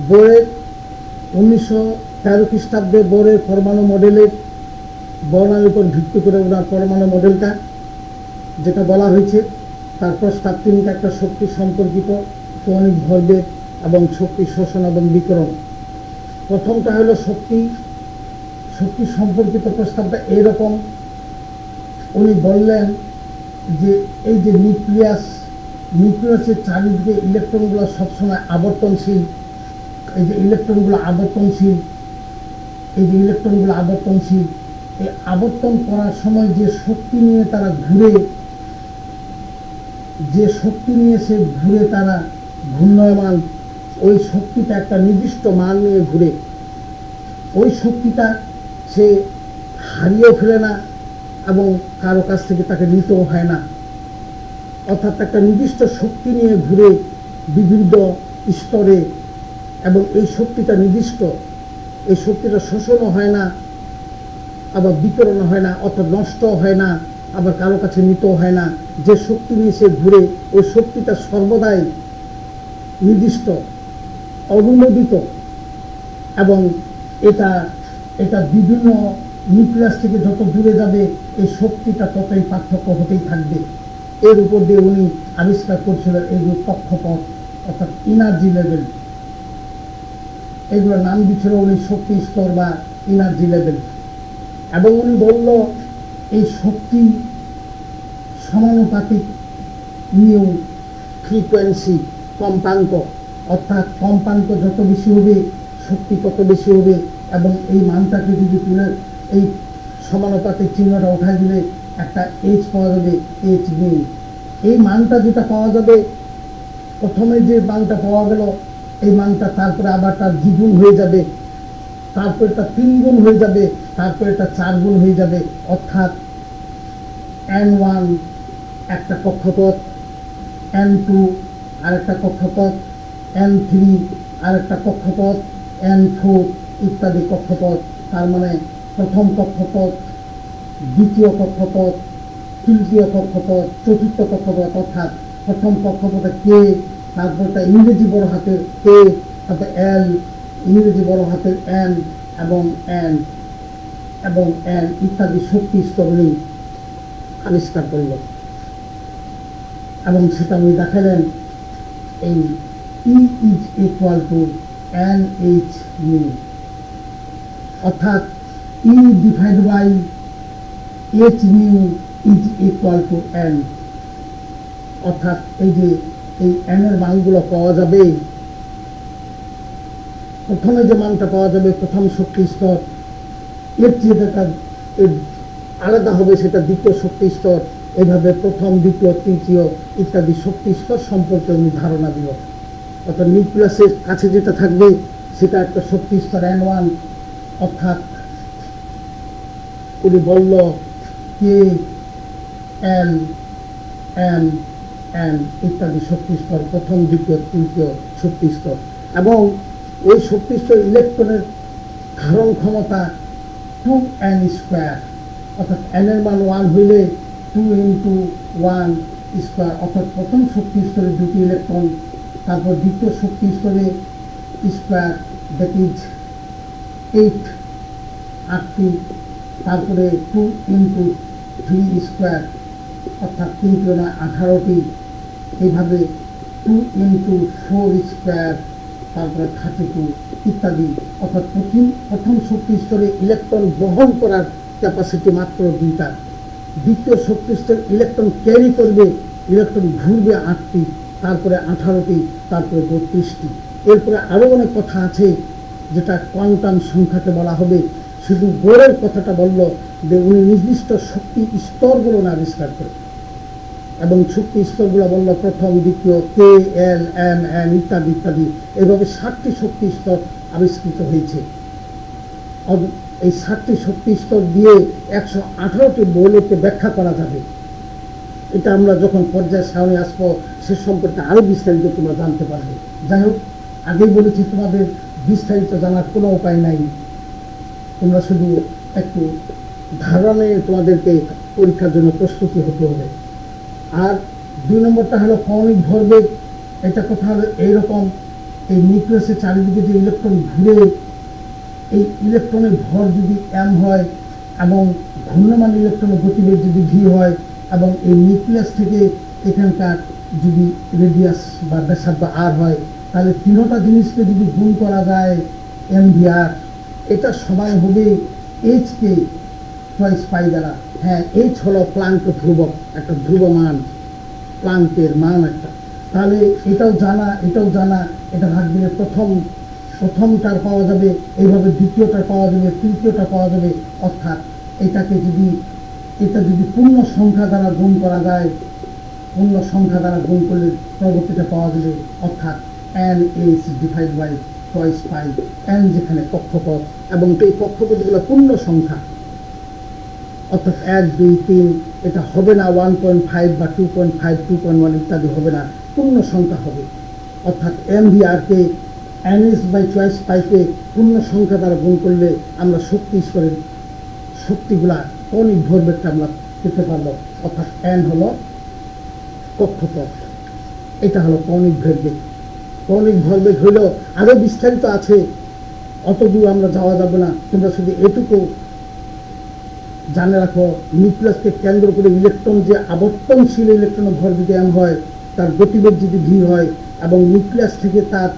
বোরের 1913 খ্রিস্টাব্দে বোরের পরমাণু মডেলের বর্ণনার উপর ভিত্তি করে ওনার পরমাণু মডেলটা যেটা বলা হয়েছে তার প্রস্তাব তিনটা একটা শক্তি সম্পর্কিত কৌণিক ভরবেগ এবং শক্তি শোষণ এবং বিকিরণ। প্রথমটা হলো শক্তি সম্পর্কিত প্রস্তাবটা এরকম, উনি বললেন যে এই যে নিউক্লিয়াসের চারিদিকে ইলেকট্রনগুলো সবসময় আবর্তনশীল, এই ইলেকট্রনগুলো আবর্তনশীল, এই আবর্তন করার সময় যে শক্তি নিয়ে তারা ঘুরে, তারা ঘূর্ণয়মান, ওই শক্তিটা একটা নির্দিষ্ট মান নিয়ে ঘুরে, ওই শক্তিটা সে হারিয়ে ফেলে না এবং কারো কাছ থেকে তাকে নিতেও হয় না। অর্থাৎ একটা নির্দিষ্ট শক্তি নিয়ে ঘুরে বিভিন্ন স্তরে, এবং এই শক্তিটা নির্দিষ্ট, এই শক্তিটা শোষণও হয় না, আবার বিকিরণ হয় না, অর্থাৎ নষ্ট হয় না, আবার কারো কাছে নিতেও হয় না। যে শক্তি নিয়ে সে ঘুরে ওই শক্তিটা সর্বদাই নির্দিষ্ট, অনুমোদিত, এবং এটা বিভিন্ন নিউক্লিয়াস থেকে যত দূরে যাবে এই শক্তিটা ততই পার্থক্য হতেই থাকবে। এর উপর দিয়ে উনি আবিষ্কার করছিলেন এইগুলো কক্ষপথ, অর্থাৎ ইনার্জি লেভেল, এগুলোর নাম দিচ্ছিল উনি শক্তি স্তর বা ইনার্জি লেভেল। এবং উনি বলল এই শক্তি সমানুপাতিক নিউ ফ্রিকোয়েন্সি, কম্পাঙ্ক, অর্থাৎ কম্পাঙ্ক যত বেশি হবে শক্তি তত বেশি হবে। এবং এই মানটাকে যদি তুলে এই সমানুপাতিক চিহ্নটা উঠায় দিলে একটা এইচ পাওয়া যাবে, এইচ নিউ। এই মানটা যেটা পাওয়া যাবে, প্রথমে যে মানটা পাওয়া গেল এই মানটা তারপরে আবার তার দ্বিগুণ হয়ে যাবে, তারপরে এটা 3 গুণ হয়ে যাবে, তারপরে এটা 4 গুণ হয়ে যাবে। অর্থাৎ N1 একটা কক্ষপথ, N2 আরেকটা কক্ষপথ, N3 আরেকটা কক্ষপথ, N4 ইত্যাদি কক্ষপথ। তার মানে প্রথম কক্ষপথ, দ্বিতীয় কক্ষপথ, তৃতীয় কক্ষপথ, চতুর্থ কক্ষপথ। অর্থাৎ প্রথম কক্ষপথে কে, তারপরটা ইংরেজি বড় হাতের কে, তারপর এল, ইংরেজি বড় হাতের এন এবং এন ইত্যাদি শক্তি স্তরগুলি আবিষ্কার করল। এবং সেটা উনি দেখালেন এই E is equal to NH mu, অর্থাৎ E divided by H mu is equal to N। অর্থাৎ এই যে এই N এর মানগুলো পাওয়া যাবে, প্রথমে যে মানটা পাওয়া যাবে প্রথম শক্তি স্তর, এর যেটা আলাদা হবে সেটা দ্বিতীয় শক্তি স্তর। এইভাবে প্রথম, দ্বিতীয়, তৃতীয় ইত্যাদি শক্তি স্তর সম্পর্কে উনি ধারণা দিল। অর্থাৎ নিউক্লিয়াসের কাছে যেটা থাকবে সেটা একটা শক্তি স্তর N1, অর্থাৎ উনি বলল কে, এল, এম, এন ইত্যাদি শক্তি স্তর, প্রথম, দ্বিতীয়, তৃতীয় শক্তি স্তর। এবং ওই শক্তি স্তর ইলেকট্রনের ধারণ ক্ষমতা 2n², অর্থাৎ n এর মান 1 হইলে 2 × 1 স্কোয়ার, অর্থাৎ প্রথম শক্তি স্তরে 2টি ইলেকট্রন, তারপর দ্বিতীয় শক্তি স্তরে স্কোয়ার, দ্যাট ইজ 8টি, তারপরে 2 × 3 স্কোয়ার, অর্থাৎ 18টি, এইভাবে 2 × 4 স্কোয়ার, তারপরে 32 ইত্যাদি। অর্থাৎ প্রথম শক্তি স্তরে ইলেকট্রন বহন করার ক্যাপাসিটি মাত্র 2টা, দ্বিতীয় শক্তি স্তরে ইলেকট্রন ক্যারি করবে, ইলেকট্রন ঘুরবে 8টি, তারপরে 18টি, তারপরে 32টি। এরপরে আরো অনেক কথা আছে যেটা কোয়ান্টাম সংখ্যাকে বলা হবে। শুধু বোরের কথাটা বলল যে উনি নির্দিষ্ট শক্তি স্তরগুলো আবিষ্কার করে, এবং শক্তি স্তরগুলো বলল প্রথম, দ্বিতীয়, কে, এল, এম, এন ইত্যাদি ইত্যাদি। এভাবে 7টি শক্তি স্তর আবিষ্কৃত হয়েছে। এই 7টি শক্তি স্তর দিয়ে 118টি মৌলকে ব্যাখ্যা করা যাবে। এটা আমরা যখন পর্যায়ের সামনে আসবো সে সম্পর্কে আরো বিস্তারিত তোমরা জানতে পারবে। যাই হোক, আগেই বলেছি তোমাদের বিস্তারিত জানার কোনো উপায় নাই, তোমরা শুধু একটু ধারণে তোমাদেরকে পরীক্ষার জন্য প্রস্তুতি হতে হবে। আর 2 নম্বরটা হলো কৌণিক ভরবেগ। এটা কথা হলো এইরকম, এই নিউক্লিয়াসের চারিদিকে যে ইলেকট্রন ঘুরে, এই ইলেকট্রনের ভর যদি m হয় এবং ঘূর্ণমান ইলেকট্রনের গতিবেগ যদি v হয়, এবং এই নিউক্লিয়াস থেকে এখানকার যদি রেডিয়াস বা ব্যাসার্ধ r হয়, তাহলে তিনটা জিনিসকে যদি গুণ করা যায় mvr, এটা সমান হবে h কে টয়েস পাই দ্বারা। হ্যাঁ, h হলো প্লাঙ্ক ধ্রুবক, একটা ধ্রুবমান প্লাঙ্কের মান একটা। তাহলে এটাও জানা, এটা ভাগ দিলে প্রথমটার পাওয়া যাবে, এইভাবে দ্বিতীয়টার পাওয়া যাবে, তৃতীয়টা পাওয়া যাবে। অর্থাৎ এটা যদি পূর্ণ সংখ্যা দ্বারা গুণ করা যায়, পূর্ণ সংখ্যা দ্বারা গুণ করলে পরবর্তীটা পাওয়া যাবে। অর্থাৎ NH divide by twice pi, n যেখানে কক্ষপথ, এবং এই কক্ষপথগুলো পূর্ণ সংখ্যা, অর্থাৎ 1, 2, 3 এটা হবে না 1.5 বা 2.5, 2.1 ইত্যাদি হবে না, পূর্ণ সংখ্যা হবে। অর্থাৎ mvr কে NH বাই টয়েস পাইকে পূর্ণ সংখ্যা দ্বারা গুণ করলে আমরা শক্তিগুলা কৌণিক ভরবেগটা আমরা পেতে পারবো। অর্থাৎ n হলো কক্ষপথ, এটা হলো কৌণিক ভরবেগ। কৌণিক ভরবেগ হইলেও আরো বিস্তারিত আছে, অত দূর আমরা যাওয়া যাবে না। তোমরা শুধু এটুকু জানে রাখো, নিউক্লিয়াসকে কেন্দ্র করে ইলেকট্রন যে আবর্তনশীল ইলেকট্রনের ভর যদি m হয়, তার গতিবেগ যদি v হয়, এবং নিউক্লিয়াস থেকে তার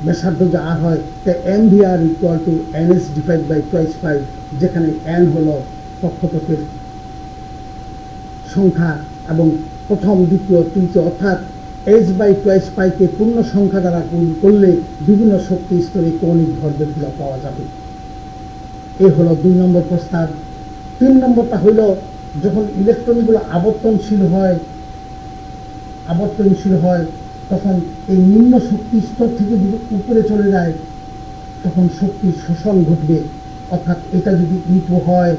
ব্যাসার্ধ যে r হয়, তাই mvr equal to NH divide by twice pi, যেখানে n হলো কক্ষপথের সংখ্যা এবং প্রথম, দ্বিতীয়, তৃতীয়, অর্থাৎ h বাই টয়েস পাইকে পূর্ণ সংখ্যা দ্বারা গুণ করলে বিভিন্ন শক্তি স্তরে কৌণিক ভরবেগগুলো পাওয়া যাবে। এই হলো 2 নম্বর প্রস্তাব। 3 নম্বরটা হইল, যখন ইলেকট্রনগুলো আবর্তনশীল হয় তখন এই নিম্ন শক্তি স্তর থেকে যদি উপরে চলে যায়, তখন শক্তির শোষণ ঘটবে। অর্থাৎ এটা যদি E2 হয়,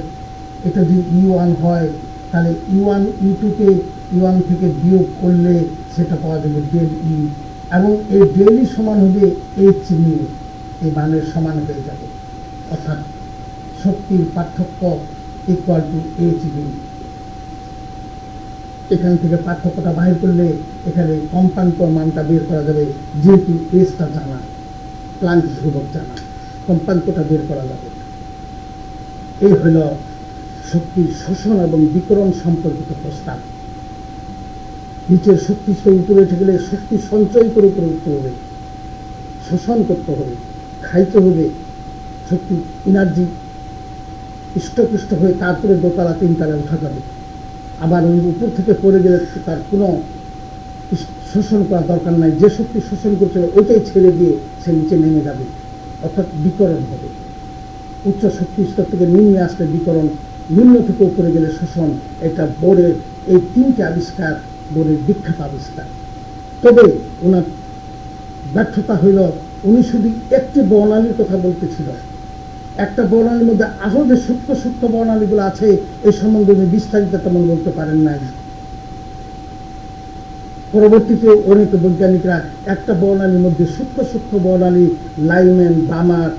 এটা যদি E1 হয়, তাহলে E1 E2 কে E1 থেকে বিয়োগ করলে সেটা পাওয়া যাবে ডেল E, এবং এই ডেল E সমান হবে h নিউ, এই মানের সমান হয়ে যাবে। অর্থাৎ শক্তির পার্থক্য ইকুয়াল টু h নিউ। এখান থেকে পার্থক্যটা বাহির করলে এখানে কম্পাঙ্কর মানটা বের করা যাবে, যেহেতু এসটা জানা, প্লাঙ্ক ধ্রুবক জানা, কম্পাঙ্কটা বের করা যাবে। এই হল শক্তির শোষণ এবং বিকরণ সম্পর্কিত প্রস্তাব। নিচের শক্তি উপরে উঠে গেলে শক্তি সঞ্চয় করে উপরে উঠতে হবে, শোষণ করতে হবে, খাইতে হবে, শক্তি এনার্জি ইষ্টপুষ্ট হয়ে তারপরে দোতলা 3 তলায় উঠা যাবে। আবার ওই উপর থেকে পড়ে গেলে তার কোনো শোষণ করার দরকার নাই, যে শক্তি শোষণ করছে ওইটাই ছেড়ে দিয়ে সে নিচে নেমে যাবে, অর্থাৎ বিকরণ হবে। উচ্চ শক্তি স্তর থেকে নিম্নে আসলে বিকরণ, নিম্ন থেকে উপরে গেলে শোষণ। এটা বোরের এই 3টে আবিষ্কার বোরের বিখ্যাত আবিষ্কার। তবে ওনার ব্যর্থতা হইল, উনি শুধু একটি বর্ণালীর কথা বলতেছিল। একটা বর্ণালীর মধ্যে আরো যে সূক্ষ্ম বর্ণালীগুলো আছে, এই সম্বন্ধে উনি বিস্তারিত তেমন বলতে পারেন নাই। পরবর্তীতে অনেক বৈজ্ঞানিকরা একটা বর্ণালীর মধ্যে সূক্ষ্ম বর্ণালী, লাইম্যান, বামার,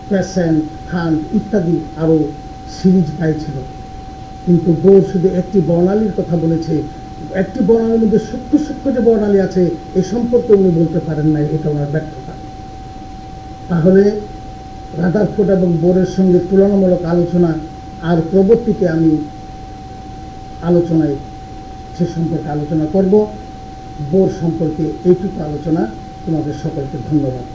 প্যাসেন, হান্ট ইত্যাদি আরো সিরিজ পাইছিল, কিন্তু বোর শুধু একটি বর্ণালীর কথা বলেছে। একটি বর্ণালীর মধ্যে সূক্ষ্ম যে বর্ণালী আছে এ সম্পর্কে উনি বলতে পারেন নাই, এটা ওনার ব্যর্থতা। তাহলে রাদারফোর্ড এবং বোরের সঙ্গে তুলনামূলক আলোচনা আর পরবর্তীতে আমি আলোচনায় সে সম্পর্কে আলোচনা করব। বোর সম্পর্কে এইটুকু আলোচনা। তোমাদের সকলকে ধন্যবাদ।